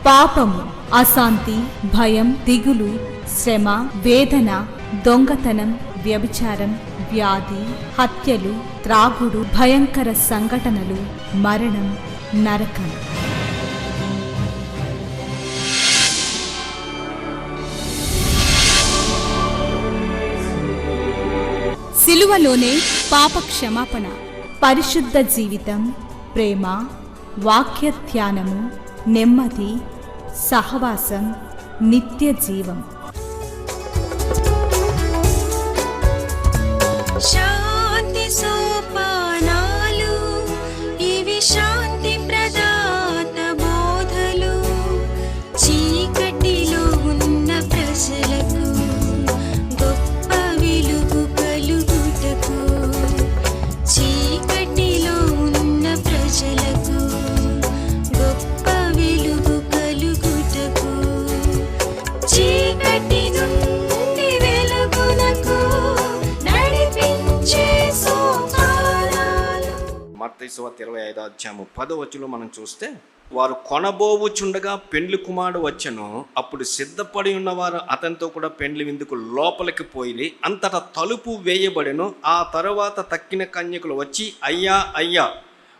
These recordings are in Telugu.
పాపము, అశాంతి, భయం, దిగులు, శ్రమ, వేదన, దొంగతనం, వ్యభిచారం, వ్యాధి, హత్యలు, త్రాగుడు, భయంకర సంఘటనలు, మరణం, నరకం. సిలువలోనే పాప క్షమాపణ, పరిశుద్ధ జీవితం, ప్రేమ, వాక్య ధ్యానము, నెమ్మది, సహవాసం, నిత్య జీవం. శాంతి సోపానాలు, ఇవి శాంతి ప్రదాత బోధలు. చీకటిలో ఉన్న ప్రజలకు గొప్ప వెలుగు కలుగుటకు, చీకటిలో ఉన్న ప్రజలకు గొప్ప వెలుగు కలుగుటకు, చీకటి నుండి వెలుగునకు నడిపించే సోపానాలు. మత్తయి సువార్త 25వ అధ్యాయము 10వ వచనంలో మనం చూస్తే, వారు కొనబోవుచుండగా పెండ్లి కుమారుడు వచ్చెను, అప్పుడు సిద్ధపడి ఉన్నవారు అతనితో కూడా పెండ్లి విందుకు లోపలికి పోయి అంతటా తలుపు వేయబడెను. ఆ తరువాత తక్కిన కన్యకులు వచ్చి, అయ్యా అయ్యా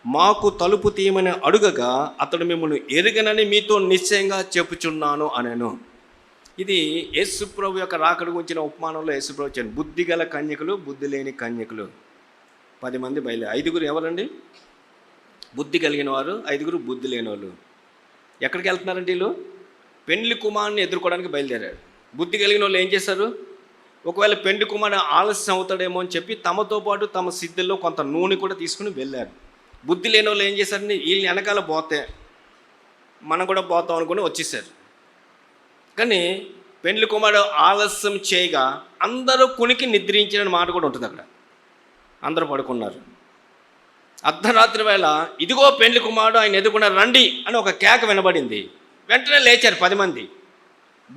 మాకు తలుపు తీయమని అడుగగా, అతడు మిమ్మల్ని ఎరుగనని మీతో నిశ్చయంగా చెప్పుచున్నాను అనెను. ఇది యేసుప్రభు యొక్క రాకడ గురించిన ఉపమానంలో యేసుప్రభు వచ్చాను. బుద్ధి గల కన్యకులు, బుద్ధి లేని కన్యకులు 10 మంది బయలుదేరి. 5గురు ఎవరండి? బుద్ధి కలిగిన వారు, 5గురు బుద్ధి లేని వాళ్ళు. ఎక్కడికి వెళ్తున్నారంటే వీళ్ళు పెండ్లి కుమారుని ఎదుర్కోవడానికి బయలుదేరారు. బుద్ధి కలిగిన వాళ్ళు ఏం చేశారు? ఒకవేళ పెండ్లి కుమారుడు ఆలస్యం అవుతాడేమో అని చెప్పి తమతో పాటు తమ సిద్ధుల్లో కొంత నూనె కూడా తీసుకుని వెళ్ళారు. బుద్ధి లేని వాళ్ళు ఏం చేశారంటే, వీళ్ళు వెనకాల పోతే మనం కూడా పోతాం అనుకుని వచ్చేసారు. కానీ పెండ్లి కుమారుడు ఆలస్యం చేయగా అందరూ కునికి నిద్రించిన మాట కూడా ఉంటుంది. అక్కడ అందరూ పడుకున్నారు. అర్ధరాత్రి వేళ ఇదిగో పెండ్లి కుమారుడు, ఆయన ఎదుర్కొన్నారు, రండి అని ఒక కేక వినబడింది. వెంటనే లేచారు 10 మంది.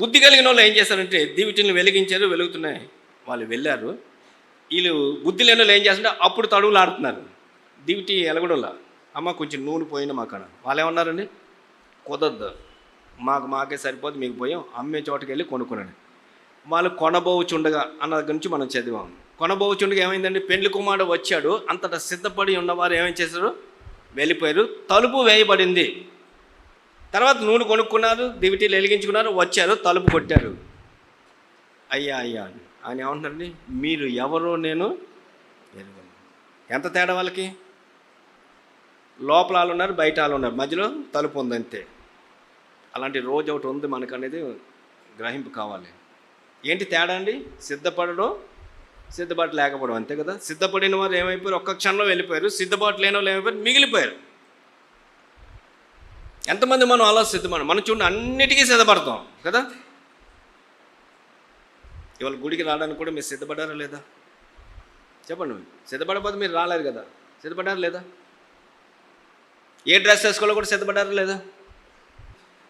బుద్ధి కలిగిన వాళ్ళు ఏం చేశారంటే దీవిటిని వెలిగించారు, వెలుగుతున్నాయి. వాళ్ళు వెళ్ళారు. వీళ్ళు బుద్ధి లేని వాళ్ళు ఏం చేస్తారంటే అప్పుడు తడువులు ఆడుతున్నారు. దీవిటి ఎలగడంలా, అమ్మ కొంచెం నూనె పోయిన మాకన. వాళ్ళు ఏమన్నారండి, కుదరదు, మాకే సరిపోదు, మీకు పోయాం, అమ్మే చోటుకి వెళ్ళి కొనుక్కున్నాడు. వాళ్ళు కొనబోచుండగా అన్న దగ్గర నుంచి మనం చదివాం. కొనబోచుండగా ఏమైందండి, పెండ్లి కుమారుడు వచ్చాడు, అంతటా సిద్ధపడి ఉన్నవారు ఏమేం చేశారు, వెళ్ళిపోయారు. తలుపు వేయబడింది. తర్వాత నూనె కొనుక్కున్నారు, దివిటీలు వెలిగించుకున్నారు, వచ్చారు, తలుపు కొట్టారు. అయ్యా అయ్యా ఆయన ఏమంటున్నారండి, మీరు ఎవరో నేను ఎరుగను. ఎంత తేడా వాళ్ళకి? లోపల వాళ్ళు ఉన్నారు, బయట వాళ్ళు ఉన్నారు, మధ్యలో తలుపు ఉంది అంతే. అలాంటి రోజు ఒకటి ఉంది మనకు అనేది గ్రహింపు కావాలి. ఏంటి తేడా అండి? సిద్ధపడడం, సిద్ధపాటు లేకపోవడం, అంతే కదా. సిద్ధపడిన వారు ఏమైపోయారు, ఒక్క క్షణంలో వెళ్ళిపోయారు. సిద్ధపాటు లేని వాళ్ళు ఏమైపోయారు, మిగిలిపోయారు. ఎంతమంది మనం అలా సిద్ధపడం? మనం చూడండి, అన్నిటికీ సిద్ధపడతాం కదా. ఇవాళ గుడికి రావడానికి కూడా మీరు సిద్ధపడ్డారా లేదా? చెప్పండి. సిద్ధపడకపోతే మీరు రాలేరు కదా. సిద్ధపడ్డారా లేదా? ఏ డ్రెస్ వేసుకోవాలో కూడా సిద్ధపడ్డారా లేదా?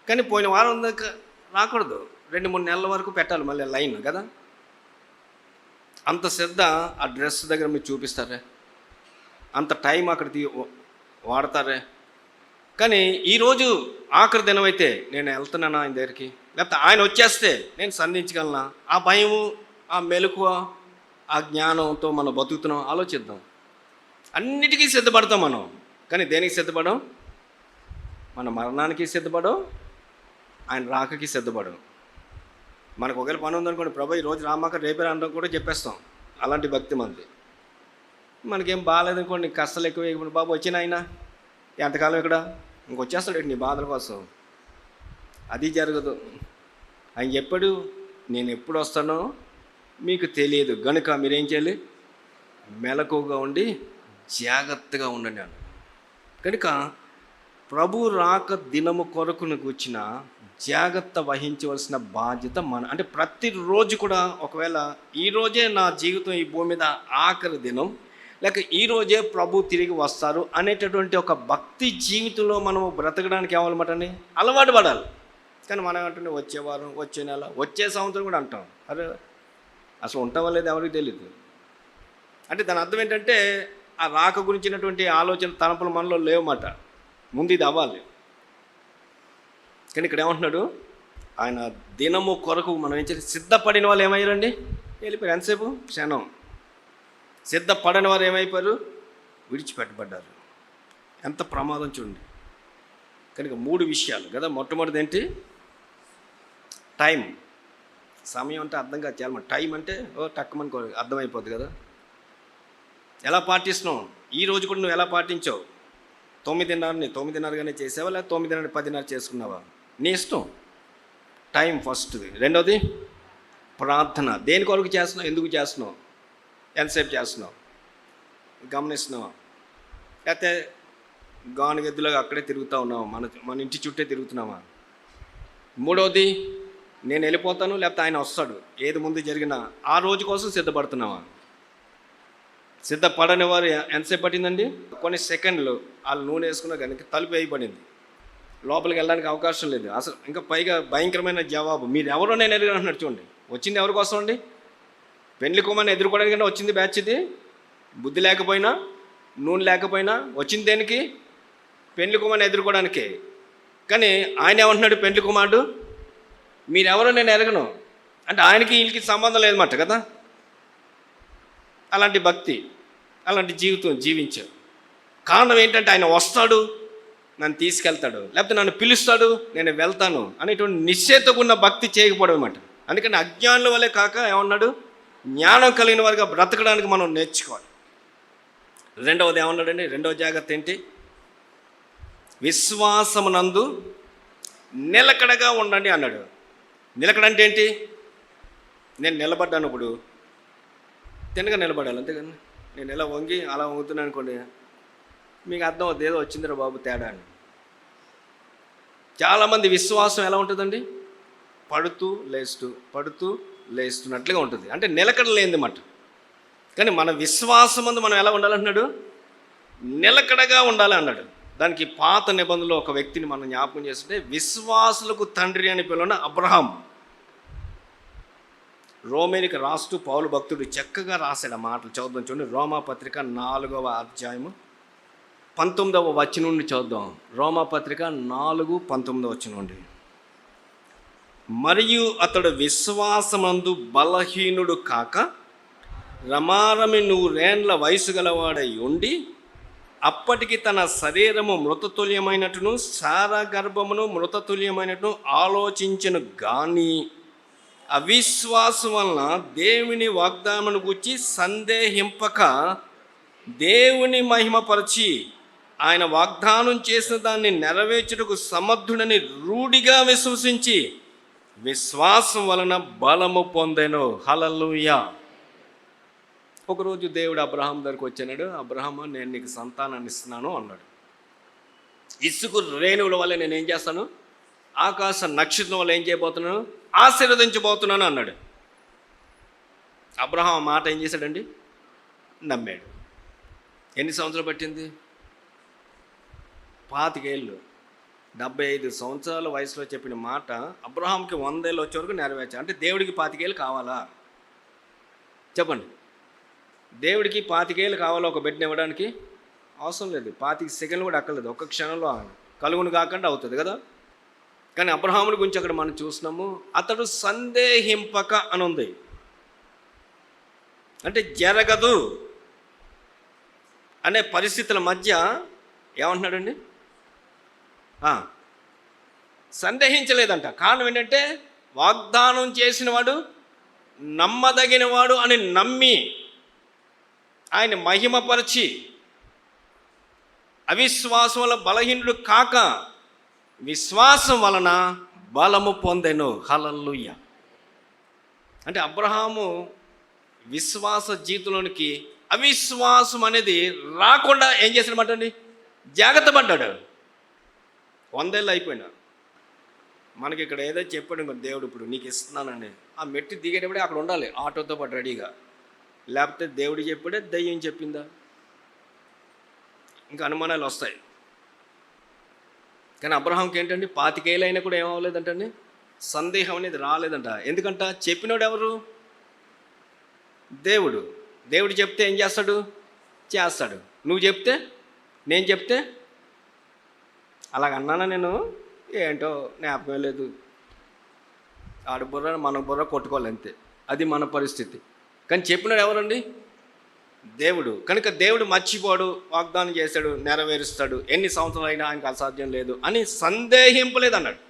కానీ పోయిన వారం దాకా రాకూడదు, 2-3 నెలల వరకు పెట్టాలి మళ్ళీ లైన్ కదా. అంత శ్రద్ధ ఆ డ్రెస్ దగ్గర మీరు చూపిస్తారే, అంత టైం అక్కడ వాడతారే. కానీ ఈరోజు ఆఖరి దినం అయితే నేను వెళ్తున్నానా ఆయన దగ్గరికి, లేకపోతే ఆయన వచ్చేస్తే నేను సంధించగలనా, ఆ భయము, ఆ మెలకువ, ఆ జ్ఞానంతో మనం బతుకుతున్నాం. ఆలోచిద్దాం. అన్నిటికీ సిద్ధపడతాం మనం, కానీ దేనికి సిద్ధపడం? మన మరణానికి సిద్ధపడం, ఆయన రాకకి సిద్ధపడం. మనకు ఒకవేళ పని ఉందనుకోండి, ప్రభు ఈరోజు రామాక రేపే రావడం కూడా చెప్పేస్తాం. అలాంటి భక్తి మంది. మనకేం బాగాలేదనుకోండి, కష్టాలు ఎక్కువ, బాబు వచ్చిన ఆయన ఎంతకాలం ఇక్కడ ఇంకొచ్చేస్తాడు నీ బాధల కోసం. అది జరగదు. ఆయన చెప్పాడు, నేను ఎప్పుడు వస్తానో మీకు తెలియదు, గనుక మీరేం చేయాలి, మెలకువగా ఉండి జాగ్రత్తగా ఉండండి అన్న. కనుక ప్రభు రాక దినము కొరకును కూర్చిన జాగ్రత్త వహించవలసిన బాధ్యత అంటే ప్రతిరోజు కూడా, ఒకవేళ ఈరోజే నా జీవితం ఈ భూమి మీద ఆఖరి దినం, లేక ఈరోజే ప్రభు తిరిగి వస్తారు అనేటటువంటి ఒక భక్తి జీవితంలో మనం బ్రతకడానికి ఏమన్నమాట అండి, అలవాటు పడాలి. కానీ మనం అంటే వచ్చే వారం, వచ్చే నెల, వచ్చే సంవత్సరం కూడా అంటాం. అరే అసలు ఉంటామో లేదు ఎవరికి తెలియదు. అంటే దాని అర్థం ఏంటంటే ఆ రాక గురించినటువంటి ఆలోచన తలంపులు మనలో లేవన్నమాట. ముందు ఇది అవ్వాలి. కానీ ఇక్కడ ఏమంటున్నాడు, ఆయన దినము కొరకు మనం ఏం చేయాలి, సిద్ధపడిన వాళ్ళు ఏమయ్యారండి, వెళ్ళిపోయారు. ఎంతసేపు? క్షణం. సిద్ధపడని వారు ఏమైపోయారు, విడిచిపెట్టబడ్డారు. ఎంత ప్రమాదం చూడండి. కనుక 3 విషయాలు కదా. మొట్టమొదటిది ఏంటి, టైం. సమయం అంటే అర్థం కాదు చాలా. టైం అంటే టక్కుమని అర్థమైపోద్ది కదా. ఎలా పాటిస్తున్నావు, ఈ రోజు కూడా నువ్వు ఎలా పాటించావు? 9:30ని 9:30గానే చేసావా, లేదా 9:30 10:30 చేసుకున్నావా? నీ ఇష్టం. టైం ఫస్ట్ది. రెండోది ప్రార్థన. దేని కొరకు చేస్తున్నావు, ఎందుకు చేస్తున్నావు, ఎంతసేపు చేస్తున్నావు, గమనిస్తున్నావా? లేకపోతే గానుగెద్దులాగా అక్కడే తిరుగుతూ ఉన్నావా, మన ఇంటి చుట్టే తిరుగుతున్నావా? మూడవది, నేను వెళ్ళిపోతాను లేకపోతే ఆయన వస్తాడు, ఏది ముందు జరిగినా ఆ రోజు కోసం సిద్ధపడుతున్నావా? సిద్ధపడని వారు ఎంతసేపు పట్టిందండి, కొన్ని సెకండ్లు. వాళ్ళు నూనె వేసుకున్న కనుక తలుపు వేయబడింది, లోపలికి వెళ్ళడానికి అవకాశం లేదు అసలు. ఇంకా పైగా భయంకరమైన జవాబు, మీరు ఎవరో నేను ఎదురుకుంటున్నాడు. చూడండి, వచ్చింది ఎవరి కోసం అండి? పెళ్లి కుమార్ని ఎదుర్కోవడానికి వచ్చింది బ్యాచ్ ఇది. బుద్ధి లేకపోయినా, నూనె లేకపోయినా వచ్చింది దేనికి? పెళ్లి కుమార్ని ఎదుర్కోవడానికే. కానీ ఆయన ఏమంటున్నాడు, పెళ్లి కుమారుడు మీరెవరో నేను ఎరగను అంటే ఆయనకి వీళ్ళకి సంబంధం లేదన్నమాట కదా. అలాంటి భక్తి, అలాంటి జీవితం జీవించారు. కారణం ఏంటంటే ఆయన వస్తాడు, నన్ను తీసుకెళ్తాడు, లేకపోతే నన్ను పిలుస్తాడు, నేను వెళ్తాను అనేటువంటి నిశ్చయితగా ఉన్న భక్తి చేయకపోవడం అన్నమాట. అందుకని అజ్ఞానుల వల్లే కాక ఏమన్నాడు, జ్ఞానం కలిగిన వారిగా బ్రతకడానికి మనం నేర్చుకోవాలి. రెండవది ఏమన్నాడండి, రెండవ జాగ్రత్త ఏంటి, విశ్వాసమునందు నిలకడగా ఉండండి అన్నాడు. నిలకడ అంటే ఏంటి? నేను నిలబడ్డాను, ఇప్పుడు తినగా నిలబడాలి, అంతేగాని నేను ఎలా వంగి అలా వంగుతున్నాను అనుకోండి, మీకు అర్థం అవుతుంది ఏదో వచ్చిందిరా బాబు తేడా అని. చాలామంది విశ్వాసం ఎలా ఉంటుందండి, పడుతూ లేస్తున్నట్లుగా ఉంటుంది, అంటే నిలకడ లేనిదన్నమాట. కానీ మన విశ్వాసం ముందు మనం ఎలా ఉండాలంటున్నాడు, నిలకడగా ఉండాలి అన్నాడు. దానికి పాత నిబంధనలో ఒక వ్యక్తిని మనం జ్ఞాపకం చేస్తుంటే, విశ్వాసులకు తండ్రి అని పిలువన అబ్రహాం. రోమేనికి రాస్తూ పౌలు భక్తుడు చక్కగా రాశాడు ఆ మాటలు. చదువుదాం చూడండి, రోమాపత్రిక 4వ అధ్యాయము 19వ వచనం నుండి చదువుదాం. రోమాపత్రిక 4:19 వచనం నుండి. మరియు అతడు విశ్వాసమందు బలహీనుడు కాక రమారమి 100 వయసు గలవాడై ఉండి, అప్పటికి తన శరీరము మృతతుల్యమైనట్టును సారా గర్భమును మృతతుల్యమైనట్టును ఆలోచించను గాని అవిశ్వాసం వలన దేవుని వాగ్దానమును గురించి సందేహింపక దేవుని మహిమపరిచి ఆయన వాగ్దానం చేసిన దాన్ని నెరవేర్చుటకు సమర్థుడని రూఢిగా విశ్వసించి విశ్వాసం వలన బలము పొందెను. హల్లెలూయా. ఒకరోజు దేవుడు అబ్రహాం దగ్గరికి వచ్చాడు. అబ్రహాము, నేను నీకు సంతానాన్ని ఇస్తున్నాను అన్నాడు. ఇసుకు రేణువుల వల్ల నేను ఏం చేస్తాను, ఆకాశ నక్షత్రం వల్ల ఏం చేయబోతున్నాను, ఆశీర్వదించబోతున్నాను అన్నాడు. అబ్రహాం ఆ మాట ఏం చేశాడండి, నమ్మాడు. ఎన్ని సంవత్సరాలు పట్టింది? 25 ఏళ్ళు. 75 సంవత్సరాల వయసులో చెప్పిన మాట అబ్రహాంకి 100 ఏళ్ళు వచ్చే వరకు నెరవేర్చాడు. అంటే దేవుడికి 25 ఏళ్ళు కావాలా చెప్పండి? దేవుడికి 25 ఏళ్ళు కావాలా ఒక బిడ్డని ఇవ్వడానికి? అవసరం లేదు. 25 సెకండ్లు కూడా అక్కర్లేదు, ఒక్క క్షణంలో కలుగును కాకుండా అవుతుంది కదా. కానీ అబ్రహాముడి గురించి అక్కడ మనం చూస్తున్నాము, అతడు సందేహింపక అని ఉంది. అంటే జరగదు అనే పరిస్థితుల మధ్య ఏమంటున్నాడండి, సందేహించలేదంట. కారణం ఏంటంటే వాగ్దానం చేసినవాడు నమ్మదగినవాడు అని నమ్మి ఆయన మహిమపరిచి, అవిశ్వాసం వల్ల బలహీనుడు కాక విశ్వాసం వలన బలము పొందెను. హల్లెలూయా. అంటే అబ్రహాము విశ్వాస జీవితంలోనికి అవిశ్వాసం అనేది రాకుండా ఏం చేసినమాట అండి, జాగ్రత్త పడ్డాడు. 100 ఏళ్ళు అయిపోయినా మనకి ఇక్కడ ఏదో చెప్పాడు ఇంకో దేవుడు, ఇప్పుడు నీకు ఇస్తున్నానండి, ఆ మెట్టి దిగేటప్పుడే అక్కడ ఉండాలి ఆటోతో పాటు రెడీగా. లేకపోతే దేవుడు చెప్పాడే దయ్యం చెప్పిందా, ఇంకా అనుమానాలు వస్తాయి. కానీ అబ్రహాంకి ఏంటండి 25 ఏళ్ళు అయినా కూడా ఏమవ్వలేదంటండి, సందేహం అనేది రాలేదంట. ఎందుకంట చెప్పినోడు ఎవరు, దేవుడు. దేవుడు చెప్తే ఏం చేస్తాడు, చేస్తాడు. నువ్వు చెప్తే, నేను చెప్తే అలాగ అన్నానా నేను, ఏంటో జ్ఞాపకం లేదు, ఆడ బుర్ర మన బుర్ర కొట్టుకోవాలి అంతే. అది మన పరిస్థితి. కానీ చెప్పినాడు ఎవరండి? దేవుడు. కనుక దేవుడు మర్చిపోడు, వాగ్దానం చేశాడు, నెరవేరుస్తాడు, ఎన్ని సంవత్సరాలు అయినా ఆయనకు అసాధ్యం లేదు అని సందేహింపలేదు అన్నాడు.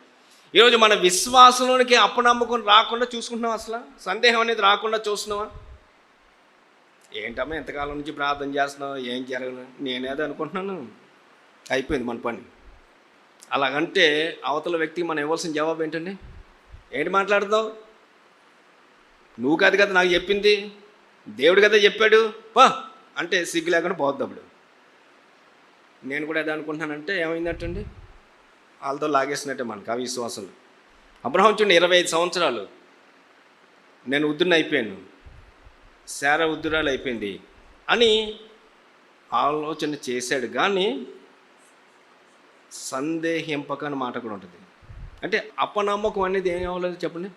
ఈరోజు మన విశ్వాసంలోనికి అపనమ్మకం రాకుండా చూసుకుంటున్నాం, అసలు సందేహం అనేది రాకుండా చూస్తున్నావా? ఏంటమ్మా ఎంతకాలం నుంచి ప్రార్థన చేస్తున్నావు, ఏం జరగను, నేనేదో అనుకుంటున్నాను, అయిపోయింది మన పని. అలాగంటే అవతల వ్యక్తికి మనం ఇవ్వాల్సిన జవాబు ఏంటండి? ఏంటి మాట్లాడుతావు? నువ్వు కాదు కదా నాకు చెప్పింది, దేవుడు కదా చెప్పాడు పా అంటే సిగ్గు లేకుండా పోద్ది. అప్పుడు నేను కూడా ఏదో అనుకుంటున్నానంటే ఏమైందటండి? వాళ్ళతో లాగేసినట్టే మనకు అవిశ్వాసాలు. అబ్రహాం చూడండి, 25 సంవత్సరాలు నేను వృద్ధుని అయిపోయాను, శారా వృద్ధురాలు అయిపోయింది అని ఆలోచన చేశాడు, కానీ సందేహింపకని మాట కూడా ఉంటుంది. అంటే అపనమ్మకం అనేది ఏం అవ్వలేదు చెప్పండి.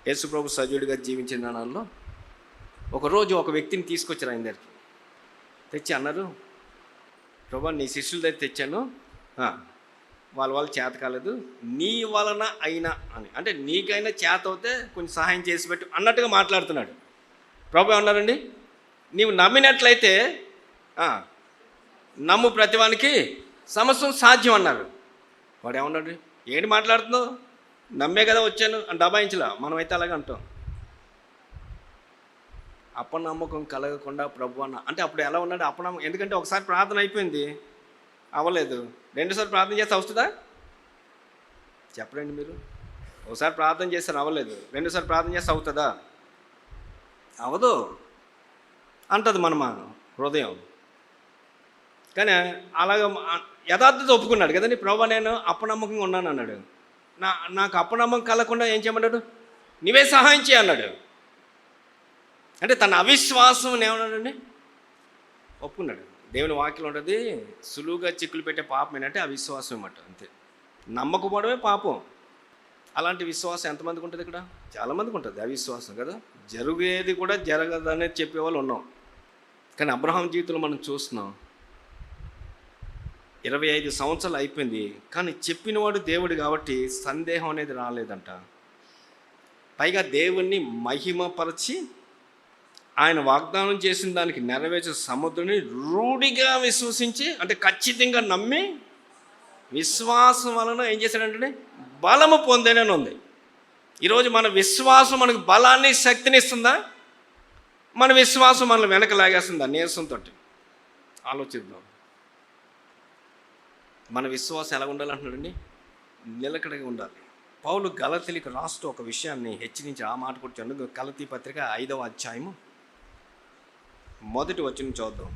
యేసుప్రభు సజీవుడిగా జీవించిన నాళ్ళలో ఒకరోజు ఒక వ్యక్తిని తీసుకొచ్చారు ఆయన దగ్గరికి. తెచ్చి అన్నారు, ప్రభా నీ శిష్యుల దగ్గర తెచ్చాను, వాళ్ళ చేత కాలేదు, నీ వలన అయినా అని, అంటే నీకైనా చేత అవుతే కొంచెం సహాయం చేసి పెట్టు అన్నట్టుగా మాట్లాడుతున్నాడు. ప్రభు ఏమన్నారండి? నీవు నమ్మినట్లయితే నమ్ము, ప్రతివానికి సమస్తం సాధ్యం అన్నారు. వాడు ఏమన్నాడు? ఏంటి మాట్లాడుతున్నావు, నమ్మే కదా వచ్చాను అని దబాయించలా. మనమైతే అలాగే అంటాం. అపనమ్మకం కలగకుండా ప్రభు అన్న అంటే అప్పుడు ఎలా ఉన్నాడు? అపనమ్మకం. ఎందుకంటే ఒకసారి ప్రార్థన అయిపోయింది, అవ్వలేదు, రెండోసారి ప్రార్థన చేస్తే అవుతుందా? చెప్పండి మీరు. ఒకసారి ప్రార్థన చేస్తారు అవ్వలేదు, రెండోసారి ప్రార్థన చేస్తే అవుతుందా? అవదు అంటది మన హృదయం. కానీ అలాగ యథార్థత ఒప్పుకున్నాడు కదండి. ప్రభు నేను అపనమ్మకంగా ఉన్నాను అన్నాడు. నాకు అపనమ్మకం కలగకుండా ఏం చేయమన్నాడు? నీవే సహాయం చేయన్నాడు. అంటే తన అవిశ్వాసం ఏమన్నాడండి? ఒప్పుకున్నాడు. దేవుని వాక్యం ఉంటుంది, సులువుగా చిక్కులు పెట్టే పాపం ఏంటంటే అవిశ్వాసం అన్నమాట, అంతే. నమ్మకపోవడమే పాపం. అలాంటి విశ్వాసం ఎంతమందికి ఉంటుంది? ఇక్కడ చాలామందికి ఉంటుంది అవిశ్వాసం కదా. జరిగేది కూడా జరగదనేది చెప్పేవాళ్ళు ఉన్నాం. కానీ అబ్రహాం జీవితంలో మనం చూస్తున్నాం, 25 సంవత్సరాలు అయిపోయింది, కానీ చెప్పినవాడు దేవుడు కాబట్టి సందేహం అనేది రాలేదంట. పైగా దేవుణ్ణి మహిమపరచి ఆయన వాగ్దానం చేసిన దానికి నెరవేర్చే సముద్రుని రూఢిగా విశ్వసించి, అంటే ఖచ్చితంగా నమ్మి విశ్వాసం వలన ఏం చేశాడంటే బలము పొందేనని ఉంది. ఈరోజు మన విశ్వాసం మనకు బలాన్ని, శక్తిని ఇస్తుందా? మన విశ్వాసం మనల్ని వెనక లాగేస్తుందా? నీరసంతో ఆలోచిద్దాం. మన విశ్వాసం ఎలా ఉండాలంటున్నాడండి? నిలకడగా ఉండాలి. పౌలు గలతీలకు రాస్తూ ఒక విషయాన్ని హెచ్చరించి ఆ మాట కూడా చదువు. గలతీ పత్రిక 5వ అధ్యాయము 1వ వచనం చూద్దాం.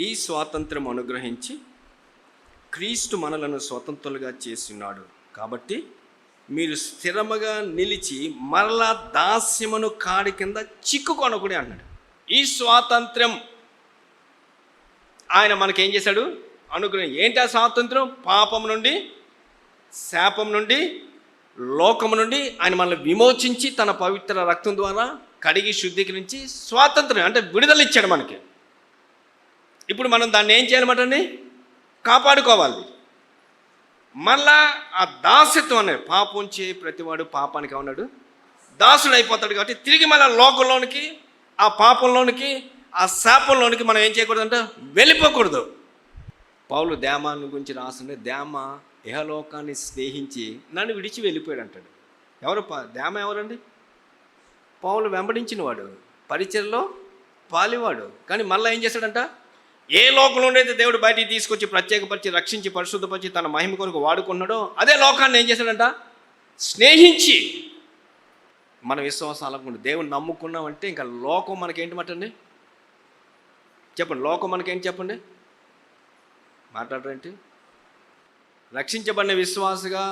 ఈ స్వాతంత్రం అనుగ్రహించి క్రీస్తు మనలను స్వతంత్రులుగా చేస్తున్నాడు కాబట్టి మీరు స్థిరముగా నిలిచి మరలా దాస్యమును కాడి కింద చిక్కుకొనకూడదు అన్నాడు. ఈ స్వాతంత్రం ఆయన మనకేం చేశాడు? అనుగ్రహం. ఏంటి ఆ స్వాతంత్రం? పాపం నుండి, శాపం నుండి, లోకము నుండి ఆయన మనల్ని విమోచించి తన పవిత్ర రక్తం ద్వారా కడిగి శుద్ధీకరించి స్వాతంత్రం అంటే విడుదల ఇచ్చాడు మనకి. ఇప్పుడు మనం దాన్ని ఏం చేయాలన్నమాటండి? కాపాడుకోవాలి. మళ్ళా ఆ దాస్యత్వం అనేది పాపం చే ప్రతివాడు పాపానికి ఉన్నాడు దాసుడు అయిపోతాడు. కాబట్టి తిరిగి మళ్ళీ లోకంలోనికి, ఆ పాపంలోనికి, ఆ శాపంలోనికి మనం ఏం చేయకూడదంటే వెళ్ళిపోకూడదు. పౌలు దేమాన్ని గురించి రాస్తుంటే, దేమ ఇహలోకాన్ని స్నేహించి నన్ను విడిచి వెళ్ళిపోయాడు అంటాడు. ఎవరు దేమ? ఎవరండి? పౌలు వెంబడించిన వాడు, పరిచర్లో పాలివాడు. కానీ మళ్ళీ ఏం చేశాడంట? ఏ లోకంలో అయితే దేవుడు బయటికి తీసుకొచ్చి ప్రత్యేకపరిచి, రక్షించి, పరిశుద్ధపరిచి తన మహిమ కొరకు వాడుకున్నాడో అదే లోకాన్ని ఏం చేశాడంట? స్నేహించి. మన విశ్వాసం అలాగకుండా దేవుని నమ్ముకున్నామంటే ఇంకా లోకం మనకేంటండి? చెప్పండి, లోకం మనకేంటి చెప్పండి? మాట్లాడరేంటి? రక్షించబడిన విశ్వాసగా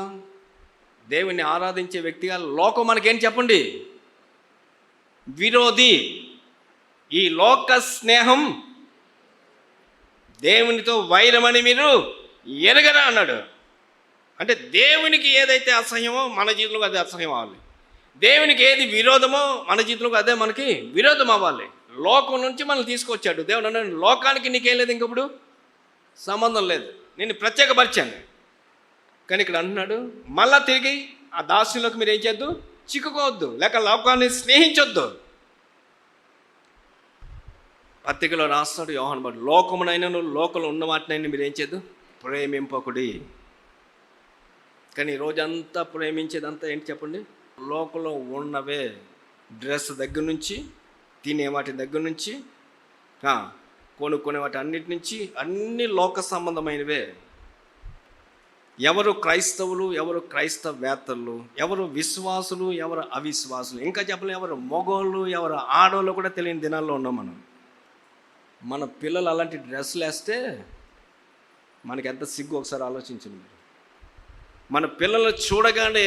దేవుణ్ణి ఆరాధించే వ్యక్తిగా లోకం మనకేంటి చెప్పండి? విరోధి. ఈ లోక స్నేహం దేవునితో వైరమని మీరు ఎరగరా అన్నాడు. అంటే దేవునికి ఏదైతే అసహ్యమో మన జీవితంలో అదే అసహ్యం అవ్వాలి. దేవునికి ఏది విరోధమో మన జీవితంలో అదే మనకి విరోధం అవ్వాలి. లోకం నుంచి మనల్ని తీసుకొచ్చాడు దేవుడు. లోకానికి నీకేం లేదు, ఇంకప్పుడు సంబంధం లేదు. నేను ప్రత్యేకపరిచాను. కానీ ఇక్కడ అంటున్నాడు మళ్ళా తిరిగి ఆ దాస్యంలోకి మీరు ఏం చేయొద్దు, చిక్కుకోవద్దు, లేక లోకాన్ని స్నేహించొద్దు. పత్రికలో రాస్తాడు యోహాను భక్తుడు, లోకమునైనను లోకంలో ఉన్న వాటినైనా మీరు ఏం చేయొద్దు, ప్రేమింపకుడి. కానీ రోజంతా ప్రేమించేదంతా ఏంటి చెప్పండి, లోకంలో ఉన్నవే. డ్రెస్ దగ్గర నుంచి, తినే వాటి దగ్గర నుంచి, కొనుక్కునే వాటి అన్నిటి నుంచి అన్ని లోక సంబంధమైనవే. ఎవరు క్రైస్తవులు, ఎవరు క్రైస్తవేత్తలు, ఎవరు విశ్వాసులు, ఎవరు అవిశ్వాసులు, ఇంకా చెప్పలేదు ఎవరు మగోళ్ళు, ఎవరు ఆడోళ్ళు కూడా తెలియని దినాల్లో ఉన్నాం మనం. మన పిల్లలు అలాంటి డ్రెస్సులు వేస్తే మనకి ఎంత సిగ్గు ఒకసారి ఆలోచించండి. మన పిల్లలు చూడగానే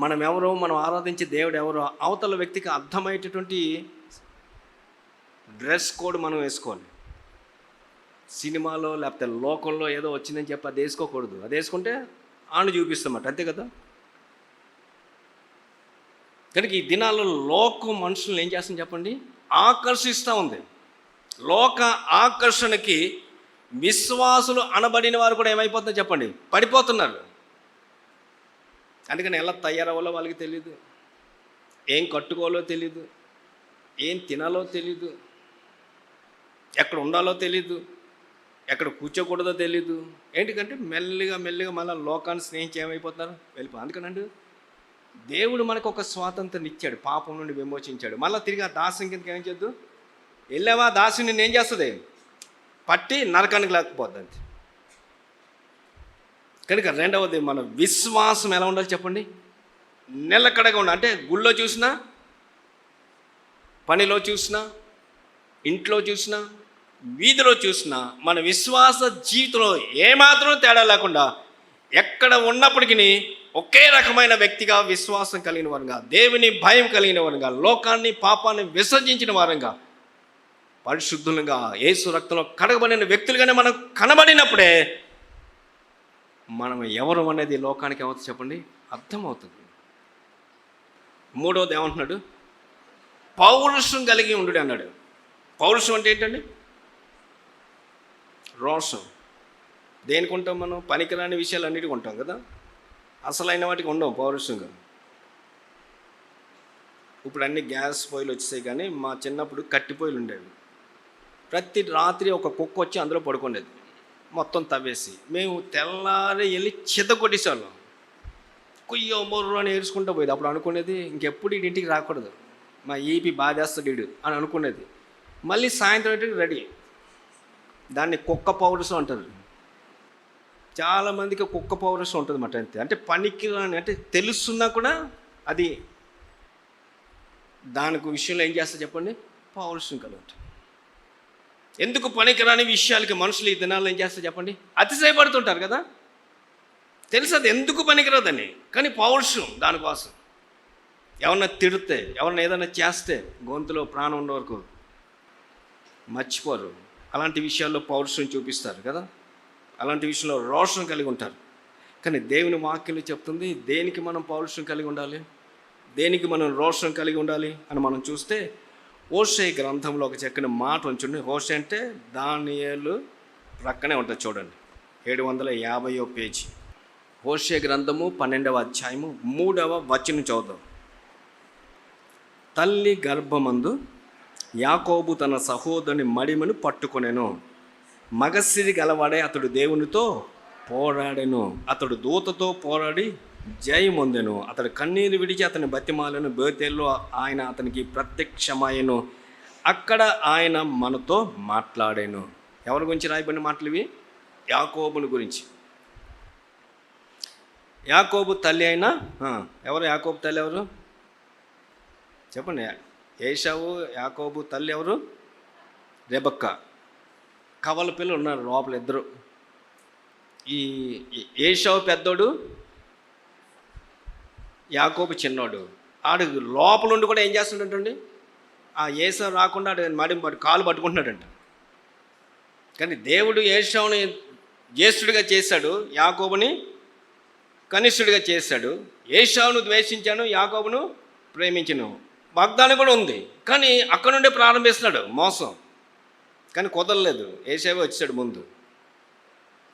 మనం ఎవరో, మనం ఆరాధించే దేవుడు ఎవరో అవతల వ్యక్తికి అర్థమయ్యేటటువంటి డ్రెస్ కోడ్ మనం వేసుకోవాలి. సినిమాలో లేకపోతే లోకంలో ఏదో వచ్చిందని చెప్పి అది వేసుకోకూడదు. అది వేసుకుంటే ఆను చూపిస్తామట, అంతే కదా. కనుక ఈ దినాల్లో లోకం మనుషులను ఏం చేస్తుంది చెప్పండి, ఆకర్షిస్తూ ఉంది. లోక ఆకర్షణకి విశ్వాసులు అనబడిన వారు కూడా ఏమైపోతుందో చెప్పండి, పడిపోతున్నారు. అందుకని ఎలా తయారవ్వాలో వాళ్ళకి తెలీదు, ఏం కట్టుకోవాలో తెలీదు, ఏం తినాలో తెలీదు, ఎక్కడ ఉండాలో తెలీదు, ఎక్కడ కూర్చోకూడదో తెలీదు. ఏంటికంటే మెల్లిగా మళ్ళీ లోకాన్ని స్నేహించి ఏమైపోతున్నారు, అందుకనండి దేవుడు మనకు ఒక స్వాతంత్రం ఇచ్చాడు, పాపం నుండి విమోచించాడు. మళ్ళీ తిరిగి ఆ దాస్యం కిందకి ఏం చేద్దు, వెళ్ళావా దాస్యం నిన్ను ఏం చేస్తుంది, పట్టి నరకానికి లేకపోద్ది అంతే. కనుక రెండవది మన విశ్వాసం ఎలా ఉండాలి చెప్పండి, నిలకడగా ఉండాలి. అంటే గుళ్ళో చూసినా, పనిలో చూసినా, ఇంట్లో చూసినా, వీధిలో చూసినా మన విశ్వాస జీవితంలో ఏమాత్రం తేడా లేకుండా ఎక్కడ ఉన్నప్పటికీ ఒకే రకమైన వ్యక్తిగా విశ్వాసం కలిగిన వారుగా, దేవుని భయం కలిగిన వారుగా, లోకాన్ని పాపాన్ని విసర్జించిన వారంగా, పరిశుద్ధులుగా యేసు రక్తంలో కడగబడిన వ్యక్తులుగానే మనం కనబడినప్పుడే మనం ఎవరు అనేది లోకానికి ఏమవుతుంది చెప్పండి, అర్థమవుతుంది. మూడవది ఏమంటున్నాడు, పౌరుషం కలిగి ఉండు అన్నాడు. పౌరుషం అంటే ఏంటండి, రోషం. దేనికి ఉంటాం మనం, పనికిరాని విషయాలు అన్నిటికీ ఉంటాం కదా, అసలైన వాటికి ఉండవు పౌరుషంగా. ఇప్పుడు అన్ని గ్యాస్ పొయ్యిలు వచ్చేసాయి, కానీ మా చిన్నప్పుడు కట్టి పొయ్యిలు ఉండేవి. ప్రతి రాత్రి ఒక కుక్క వచ్చి అందులో పడుకునేది, మొత్తం తవ్వేసి. మేము తెల్లారి వెళ్ళి చిత కొట్టేసేవాళ్ళం, కుయ్యో మొర్రు అని ఏడ్చుకుంటూ పోయేది. అప్పుడు అనుకునేది ఇంకెప్పుడు ఇంటికి రాకూడదు, మా ఈపి బాధేస్తాడు ఇడు అని అనుకునేది. మళ్ళీ సాయంత్రం రెడీ. దాన్ని కుక్క పౌరుషం అంటారు. చాలామందికి కుక్క పౌరుషం ఉంటుంది మాట. అంతే, అంటే పనికిరాని, అంటే తెలుస్తున్నా కూడా అది దానికి విషయంలో ఏం చేస్తా చెప్పండి, పౌరుషం కలుగుతుంది. ఎందుకు పనికిరాని విషయాలకి మనుషులు ఈ దినాల్లో ఏం చేస్తారు చెప్పండి, అతిశయపడుతుంటారు కదా. తెలుసు అది ఎందుకు పనికిరాదని, కానీ పౌరుషం దానికోసం. ఎవరన్నా తిడితే, ఎవరన్నా ఏదైనా చేస్తే గొంతులో ప్రాణం ఉన్న వరకు మర్చిపోరు. అలాంటి విషయాల్లో పౌరుషం చూపిస్తారు కదా, అలాంటి విషయంలో రోషం కలిగి ఉంటారు. కానీ దేవుని వాక్యంలో చెప్తుంది దేనికి మనం పౌరుషం కలిగి ఉండాలి, దేనికి మనం రోషం కలిగి ఉండాలి అని మనం చూస్తే, హోషేయ గ్రంథంలో ఒక చక్కని మాట ఉంచండి. హోషేయ అంటే దానియేలు ప్రక్కనే ఉంటుంది చూడండి, 750వ పేజీ. హోషేయ గ్రంథము 12వ అధ్యాయము 3వ వచనం చదువుదాం. తల్లి గర్భమందు యాకోబు తన సహోదరుని మడిమను పట్టుకొనెను, మగసిరి గలవాడే అతడు దేవునితో పోరాడెను, అతడు దూతతో పోరాడి జయమొందెను, అతడు కన్నీరు విడిచి అతని బతిమాలను, బేతేల్లో ఆయన అతనికి ప్రత్యక్షమాయెను, అక్కడ ఆయన మనతో మాట్లాడాను. ఎవరి గురించి రాయబడిన మాటలు ఇవి, యాకోబుని గురించి. యాకోబు తల్లి అయినా ఎవరు, యాకోబు తల్లి ఎవరు చెప్పండి. ఏశావు యాకోబు తల్లి ఎవరు, రెబక్క. కవల పిల్లలు ఉన్నారు లోపల ఇద్దరు. ఈ ఏశావు పెద్దోడు, యాకోబు చిన్నోడు. ఆడు లోపల ఉండి కూడా ఏం చేస్తుండటండి, ఆ ఏశావు రాకుండా ఆడు కాలు పట్టుకుంటున్నాడంట. కానీ దేవుడు ఏశావుని జ్యేష్ఠుడిగా చేశాడు, యాకోబుని కనిష్ఠుడిగా చేశాడు. ఏశావును ద్వేషించాను, యాకోబును ప్రేమించను. వాగ్దానం కూడా ఉంది, కానీ అక్కడ నుండే ప్రారంభిస్తున్నాడు మోసం. కానీ కుదరలేదు, ఏశావే వచ్చాడు ముందు.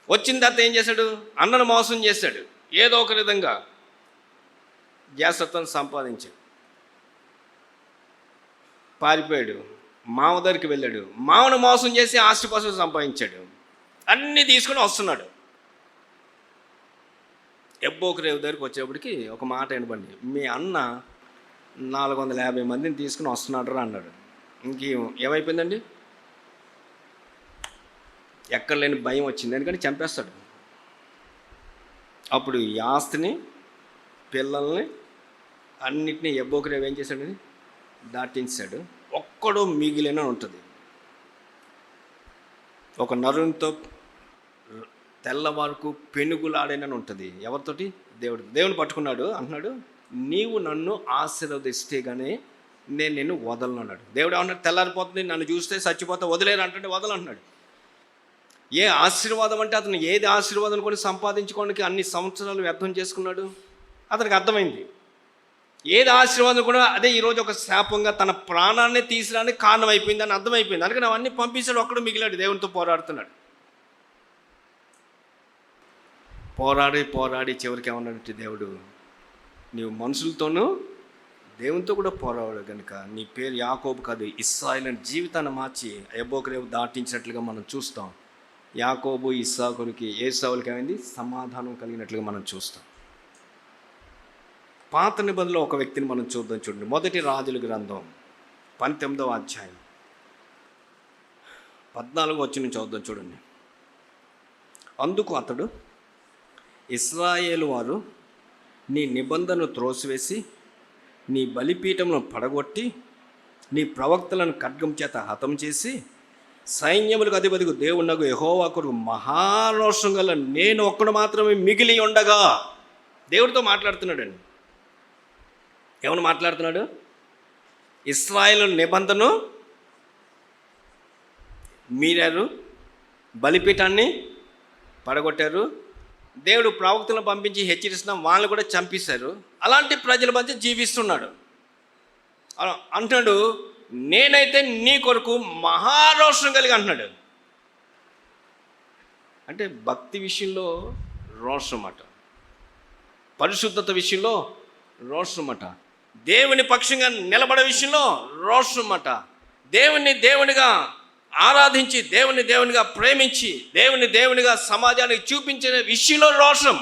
వచ్చిన తర్వాత ఏం చేశాడు? అన్నను మోసం చేశాడు, ఏదో ఒక విధంగా జాగ్రత్తను సంపాదించాడు, పారిపోయాడు, మామ దగ్గరికి వెళ్ళాడు, మామను మోసం చేసి ఆస్తిపాస్తులు సంపాదించాడు, అన్నీ తీసుకుని వస్తున్నాడు. ఎబ్బోకరేవు దగ్గరికి వచ్చేప్పటికి ఒక మాట వినబండి, మీ అన్న 450 మందిని తీసుకుని వస్తున్నాడు రా అన్నాడు. ఏమైపోయిందండి? ఎక్కడ లేని భయం వచ్చింది, ఎందుకంటే చంపేస్తాడు. అప్పుడు ఈ ఆస్తిని, పిల్లల్ని, అన్నిటినీ ఎబ్బోకరేవు ఏం చేశాడని దాటించాడు. ఒక్కడు మిగిలిన ఉంటుంది. ఒక నరునితో తెల్లవారుకు పెనుగులాడేనని ఉంటుంది. ఎవరితోటి? దేవుని పట్టుకున్నాడు, అంటున్నాడు, నీవు నన్ను ఆశీర్వదిస్తే కానీ నేను నిన్ను వదలను అన్నాడు. దేవుడు ఏమన్నాడు? తెల్లారిపోతుంది, నన్ను చూస్తే చచ్చిపోతే వదిలేరు అంటే వదలంటున్నాడు. ఏ ఆశీర్వాదం అంటే అతను ఏది ఆశీర్వాదం కూడా సంపాదించుకోవడానికి అన్ని సంవత్సరాలు వ్యర్థం చేసుకున్నాడు. అతనికి అర్థమైంది ఏది ఆశీర్వాదం కూడా అదే ఈరోజు ఒక శాపంగా తన ప్రాణాన్ని తీసడానికి కారణం అయిపోయింది అని అర్థమైపోయింది. అందుకని అవన్నీ పంపించాడు, ఒక్కడు మిగిలాడు, దేవునితో పోరాడుతున్నాడు. పోరాడి చివరికి ఏమన్నాడంటే దేవుడు, నీవు మనుషులతోనూ దేవునితో కూడా పోరాడు కనుక నీ పేరు యాకోబు కాదు ఇశ్రాయేలు అని జీవితాన్ని మార్చి ఎబ్బోకరేవు దాటించినట్లుగా మనం చూస్తాం. యాకోబు ఇస్సాకులకి, ఏసావులకి ఏమైంది? సమాధానం కలిగినట్లుగా మనం చూస్తాం. పాత నిబంధనలో ఒక వ్యక్తిని మనం చూద్దాం. చూడండి, 1 రాజుల గ్రంథం 19వ అధ్యాయం 14వ వచనం చదువుదాం. చూడండి, అందుకు అతడు, ఇశ్రాయేలు వారు నీ నిబంధనను త్రోసివేసి నీ బలిపీఠమును పడగొట్టి నీ ప్రవక్తలను ఖడ్గం చేత హతం చేసి సైన్యములకు అధిపతికి దేవునగు యెహోవా కొరకు మహారోషం గల నేను ఒక్కడు మాత్రమే మిగిలి ఉండగా. దేవుడితో మాట్లాడుతున్నాడండి. ఏమని మాట్లాడుతున్నాడు? ఇశ్రాయేలు నిబంధనను మీరారు, బలిపీఠాన్ని పడగొట్టారు, దేవుడు ప్రవక్తలను పంపించి హెచ్చరిస్తున్న వాళ్ళని కూడా చంపేశారు. అలాంటి ప్రజల మధ్య జీవిస్తున్నాడు. అంటున్నాడు, నేనైతే నీ కొరకు మహారోషం కలిగి అంటున్నాడు. అంటే భక్తి విషయంలో రోషం అట, పరిశుద్ధత విషయంలో రోషం అట, దేవుని పక్షంగా నిలబడే విషయంలో రోషం అట, దేవునిగా ఆరాధించి దేవునిగా ప్రేమించి దేవునిగా సమాజానికి చూపించే విషయంలో రోషం.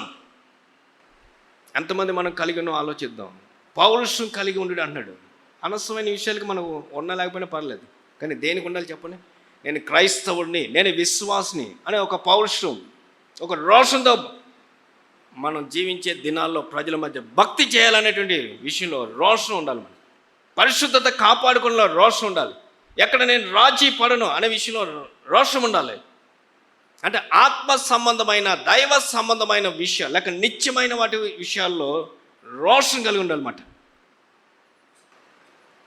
ఎంతమంది మనం కలిగి ఉన్నాం ఆలోచిద్దాం. పౌరుషం కలిగి ఉండు అన్నాడు. అనవసరమైన విషయాలకి మనం ఉన్న లేకపోయినా పర్లేదు, కానీ దేనికి ఉండాలి చెప్పండి? నేను క్రైస్తవుడిని, నేను విశ్వాసిని అనే ఒక పౌరుషం, ఒక రోషంతో మనం జీవించే దినాల్లో ప్రజల మధ్య భక్తి చేయాలనేటువంటి విషయంలో రోషం ఉండాలి. మనం పరిశుద్ధత కాపాడుకున్న రోషం ఉండాలి. ఎక్కడ నేను రాజీ పడను అనే విషయంలో రోషం ఉండాలి. అంటే ఆత్మ సంబంధమైన, దైవ సంబంధమైన విషయాలు లేక నిత్యమైన వాటి విషయాల్లో రోషం కలిగి ఉండాలన్నమాట.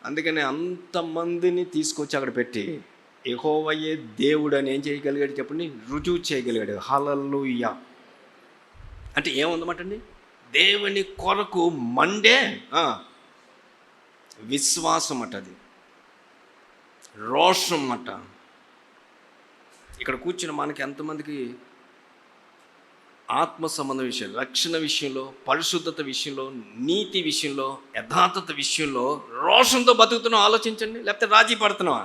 అందుకని అంతమందిని తీసుకొచ్చి అక్కడ పెట్టి యెహోవాయే దేవుడు అని ఏం చేయగలిగాడు చెప్పండి? రుజువు చేయగలిగాడు. హల్లెలూయా. అంటే ఏముందన్నమాట అండి? దేవుని కొరకు మండే విశ్వాసం అట, అది రోషం అట. ఇక్కడ కూర్చున్న మనకి ఎంతమందికి ఆత్మ సంబంధ విషయం, రక్షణ విషయంలో, పరిశుద్ధత విషయంలో, నీతి విషయంలో, యథార్థత విషయంలో రోషంతో బతుకుతున్నాం ఆలోచించండి. లేకపోతే రాజీ పడుతున్నావా?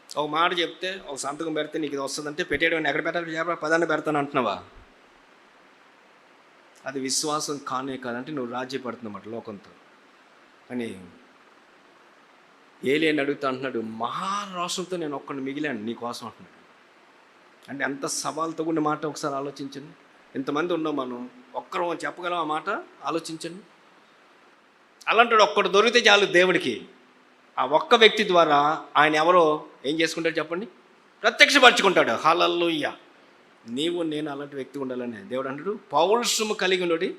ఒక మాట చెప్తే, ఒక సంతకం పెడితే నీకు ఇది వస్తుందంటే పెట్టేయడం, ఎక్కడ పెట్టాలి? పదాన్ని పెడతాను అంటున్నావా? అది విశ్వాసం కానే కాదంటే నువ్వు రాజీ పడుతున్నమాట లోకంతో. అని ఏలి అని అడుగుతా అంటున్నాడు, మహారోషంతో నేను ఒక్కడిని మిగిలాను నీ కోసం అంటున్నాడు. అంటే ఎంత సవాల్తో కూడిన మాట ఒకసారి ఆలోచించండి. ఎంతమంది ఉన్నాం మనం, ఒక్కరు చెప్పగలం ఆ మాట? ఆలోచించండి. అలాంటి ఒక్కడు దొరికితే చాలు దేవుడికి. ఆ ఒక్క వ్యక్తి ద్వారా ఆయన ఎవరో ఏం చేసుకుంటాడు చెప్పండి? ప్రత్యక్షపరచుకుంటాడు. హల్లెలూయా. నీవు నేను అలాంటి వ్యక్తి ఉండాలని దేవుడు అంటాడు. పౌరుషము కలిగి ఉండడి,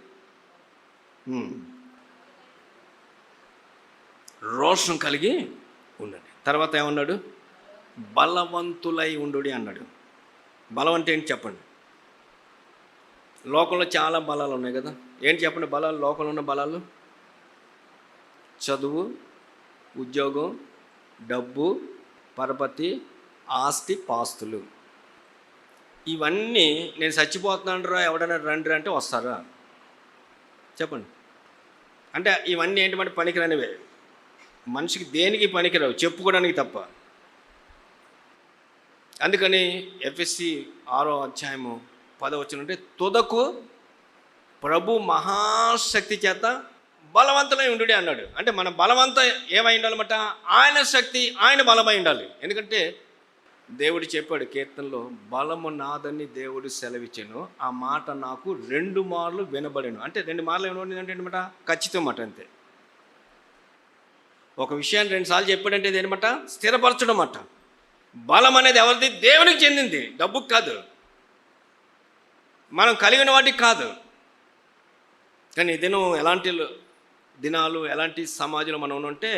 రోషం కలిగి ఉండండి. తర్వాత ఏమన్నాడు? బలవంతులై ఉండు అన్నాడు. బలం అంటే ఏంటి చెప్పండి? లోకంలో చాలా బలాలు ఉన్నాయి కదా. ఏంటి చెప్పండి బలాలు? లోకంలో ఉన్న బలాలు చదువు, ఉద్యోగం, డబ్బు, పరపతి, ఆస్తి పాస్తులు. ఇవన్నీ నేను చచ్చిపోతున్నాను రా ఎవడైనా రండి అంటే వస్తారా? చెప్పండి. అంటే ఇవన్నీ ఏంటంటే పనికిరానివే, మనిషికి దేనికి పనికిరావు, చెప్పుకోవడానికి తప్ప. అందుకని ఎఫెసీ 6:10 అంటే తుదకు ప్రభు మహాశక్తి చేత బలవంతులై ఉండు అన్నాడు. అంటే మన బలవంతం ఏమై ఉండాలన్నమాట? ఆయన శక్తి, ఆయన బలమై ఉండాలి. ఎందుకంటే దేవుడు చెప్పాడు కీర్తనలో, బలము నాదని దేవుడు సెలవిచ్చాను, ఆ మాట నాకు 2 మార్లు వినబడను. అంటే 2 మార్లు ఏమనుందంటే అనమాట, ఖచ్చితం మాట. అంతే. ఒక విషయాన్ని 2 సార్లు చెప్పాడంటే ఇదేనమాట స్థిరపరచడం మాట. బలం అనేది ఎవరిది? దేవునికి చెందింది, డబ్బుకి కాదు, మనం కలిగిన వాటికి కాదు. కానీ దినం ఎలాంటి దినాలు, ఎలాంటి సమాజంలో మనం ఉంటే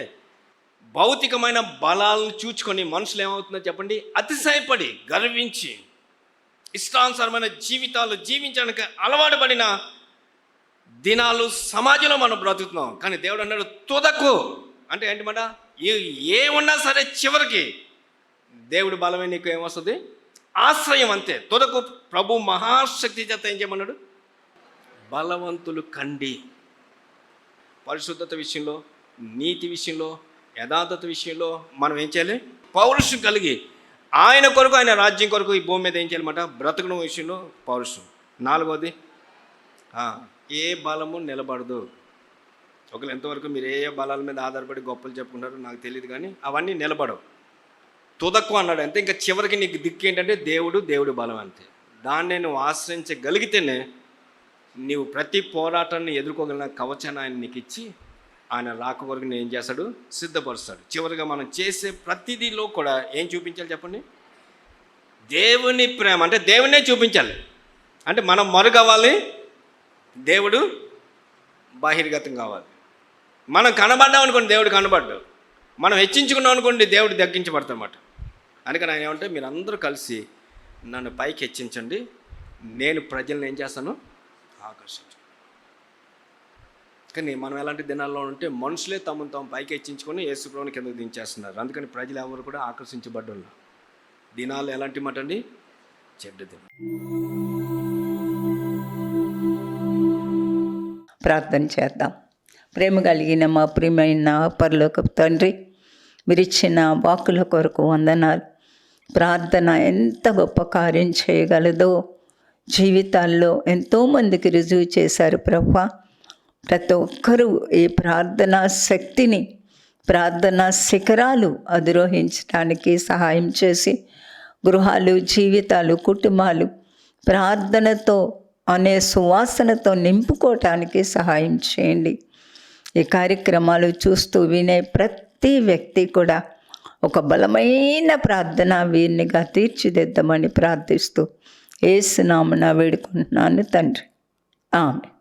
భౌతికమైన బలాలను చూచుకొని మనుషులు ఏమవుతుందో చెప్పండి, అతిశయపడి గర్వించి ఇష్టానుసారమైన జీవితాలు జీవించడానికి అలవాటు పడిన దినాలు సమాజంలో మనం బ్రతుకుతున్నాం. కానీ దేవుడు అన్నాడు తుదకు, అంటే ఏంటన్నమాట, ఏమున్నా సరే చివరికి దేవుడు బలమే నీకు ఏమొస్తుంది? ఆశ్రయం. అంతే. తుదకు ప్రభు మహాశక్తి చేత ఏం చేయమన్నాడు? బలవంతులు కండి. పరిశుద్ధత విషయంలో, నీతి విషయంలో, యథార్థత విషయంలో మనం ఏం చేయాలి? పౌరుషం కలిగి ఆయన కొరకు, ఆయన రాజ్యం కొరకు ఈ భూమి మీద ఏం చేయాలన్నమాట? బ్రతకడం విషయంలో పౌరుషం. 4వది, ఏ బలము నిలబడదు. ఒకవేళ ఎంతవరకు మీరు ఏ బలాల మీద ఆధారపడి గొప్పలు చెప్పుకుంటారో నాకు తెలియదు, కానీ అవన్నీ నిలబడవు. తుదకు అన్నాడు అంతే. ఇంకా చివరికి నీకు దిక్కు ఏంటంటే దేవుడు బలం. అంతే. దాన్ని నువ్వు ఆశ్రయించగలిగితేనే నీవు ప్రతి పోరాటాన్ని ఎదుర్కోగలిగిన కవచాన్ని ఆయన నీకు ఇచ్చి ఆయన రాక కొరకు నేను ఏం చేస్తాడు? సిద్ధపరుస్తాడు. చివరిగా మనం చేసే ప్రతిదీలో కూడా ఏం చూపించాలి చెప్పండి? దేవుని ప్రేమ. అంటే దేవునే చూపించాలి. అంటే మనం మరుగవ్వాలి, దేవుడు బాహిర్గతం కావాలి. మనం కనబడ్డాం అనుకోండి, దేవుడు కనబడ్డు. మనం హెచ్చించుకున్నాం అనుకోండి, దేవుడు తగ్గించబడతామన్నమాట. అందుకని ఆయన ఏమంటే, మీరు అందరూ కలిసి నన్ను పైకి హెచ్చించండి, నేను ప్రజలను ఏం చేస్తాను? ఆకర్షించు. కానీ మనం ఎలాంటి దినాల్లో ఉంటే మనుషులే తమను తాము పైకి హెచ్చించుకొని యేసుప్రభుని కిందకు దించేస్తున్నారు. అందుకని ప్రజలు ఎవరు కూడా ఆకర్షించబడ్డారు. దినాలు ఎలాంటి మాట అండి? చెడ్డ దినం. ప్రార్థన చేద్దాం. ప్రేమ కలిగిన మా ప్రియమైన పరలోకపు తండ్రి, మీరు ఇచ్చిన వాక్కుల కొరకు వందనాలు. ప్రార్థన ఎంత గొప్ప కార్యం చేయగలదో జీవితాల్లో ఎంతోమందికి రుజువు చేశారు ప్రభువా. ప్రతి ఒక్కరూ ఈ ప్రార్థనా శక్తిని, ప్రార్థనా శిఖరాలు అధిరోహించడానికి సహాయం చేసి గృహాలు, జీవితాలు, కుటుంబాలు ప్రార్థనతో అనే సువాసనతో నింపుకోవటానికి సహాయం చేయండి. ఈ కార్యక్రమాలు చూస్తూ వినే ప్రతి వ్యక్తి కూడా ఒక బలమైన ప్రార్థన వీరినిగా తీర్చిదిద్దామని ప్రార్థిస్తూ యేసు నామమున వేడుకుంటున్నాను తండ్రి, ఆమేన్.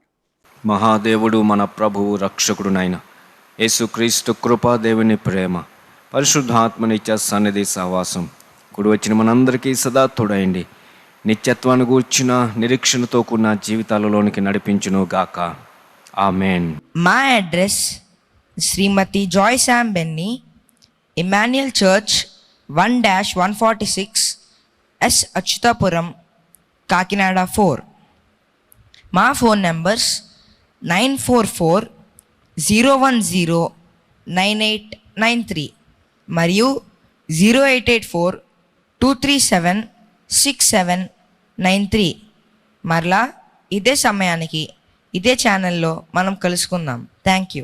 మహాదేవుడు మన ప్రభువు రక్షకుడునైన యేసుక్రీస్తు కృపా, దేవుని ప్రేమ, పరిశుద్ధాత్మనిత్య సన్నిధి సహవాసం కూడి వచ్చిన మనందరికీ సదా తోడైండి నిత్యత్వాన్ని గూర్చిన నిరీక్షణతో కూడిన జీవితాలలోనికి నడిపించును గాక. ఆమేన్. మా address Shrimati Joy Sam Benny, Emmanuel church 1-146 S Achyutapuram, Kakinada 4. మా ఫోన్ నంబర్స్ 944-010-9893 మరియు 0884-237-6793. మరలా ఇదే సమయానికి ఇదే ఛానల్లో మనం కలుసుకుందాం. Thank you.